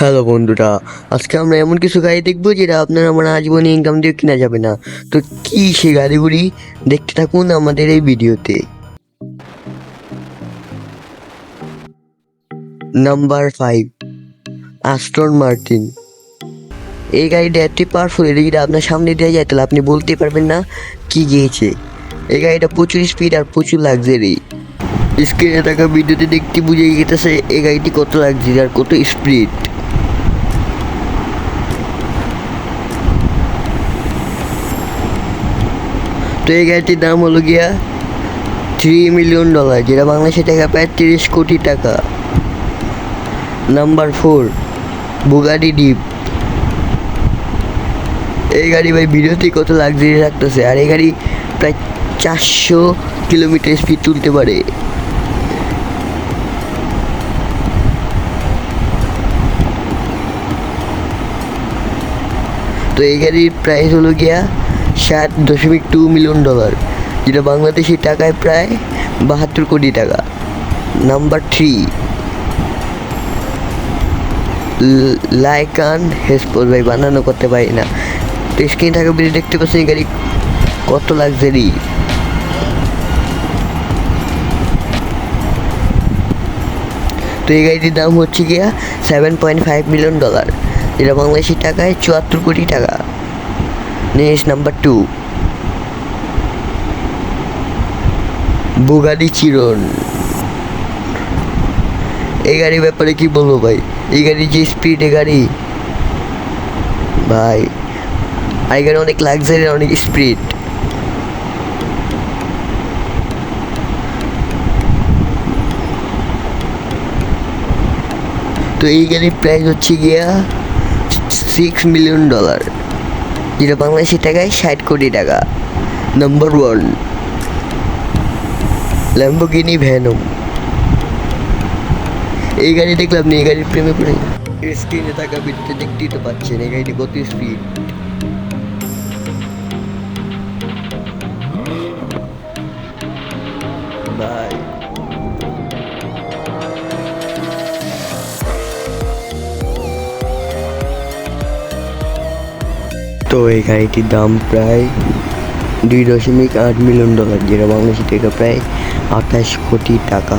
Hello বন্ধুরা, আজকে আমরা এমন কিছু গাড়ি দেখবো যেটা আপনার আমার আজীবনে ইনকাম দিয়ে কেনা যাবে না। তো কি সেই গাড়িগুলি দেখতে থাকুন আমাদের এই ভিডিওতে। Number 5, Aston Martin. এই গাড়িটা এত পাওয়ারফুল, এটা যদি আপনার সামনে দেওয়া যায় তাহলে আপনি বলতে পারবেন না কি গিয়েছে। এই গাড়িটা প্রচুর স্পিড আর প্রচুর লাক্সারি। স্ক্রিনে থাকা ভিডিওতে দেখতে বুঝে গেছে এই গাড়িটি কত লাক্সারি আর কত স্পিড। তো এই গাড়িটির দাম হলো গিয়া $3 মিলিয়ন, যেটা বাংলাদেশে টাকা প্রায় 30 কোটি টাকা। Number 4, Bugatti deep. এই গাড়ি ভাই ভিডিওতে কত লাক্সারি রাখতেছে, আর এই গাড়ি প্রায় 400 কিলোমিটার স্পিড তুলতে পারে। তো এই গাড়ির প্রাইস হলো গিয়া $7.2 মিলিয়ন, যেটা বাংলাদেশি টাকায় প্রায় 72 কোটি টাকা। Number 3, Lykan Hypersport. ভাই বানানো করতে পারি না। তো স্ক্রিন থাকা ভিডিও দেখতে পাচ্ছেন এই গাড়ি কত লাক্সারি। তো এই গাড়িটির দাম হচ্ছে গিয়া $7.5 মিলিয়ন, যেটা বাংলাদেশি টাকায় 74 কোটি টাকা। Next number 2, Bugatti Chiron. এই গাড়ির ব্যাপারে কি বলবো ভাই, এই গাড়ির যে স্পিড, এই গাড়ি ভাই, আর এই গাড়ি অনেক লাক্সারি, অনেক স্পিড। তো এই গাড়ির প্রাইস হচ্ছে গিয়া $6 মিলিয়ন, যেটা বাংলাদেশি টাকায় 60 কোটি টাকা। Number 1, Lamborghini Venom. এই গাড়ি দেখলাম না, এই গাড়ির প্রেমে পড়ে। স্ক্রিনে থাকা ভিডিওতে দেখতেই তো পাচ্ছেন এই গাড়িটি কত স্পিড। ভাই তো এই গাড়িটির দাম প্রায় $2.8 মিলিয়ন, যেটা বাংলাদেশি টাকা প্রায় 28 কোটি টাকা।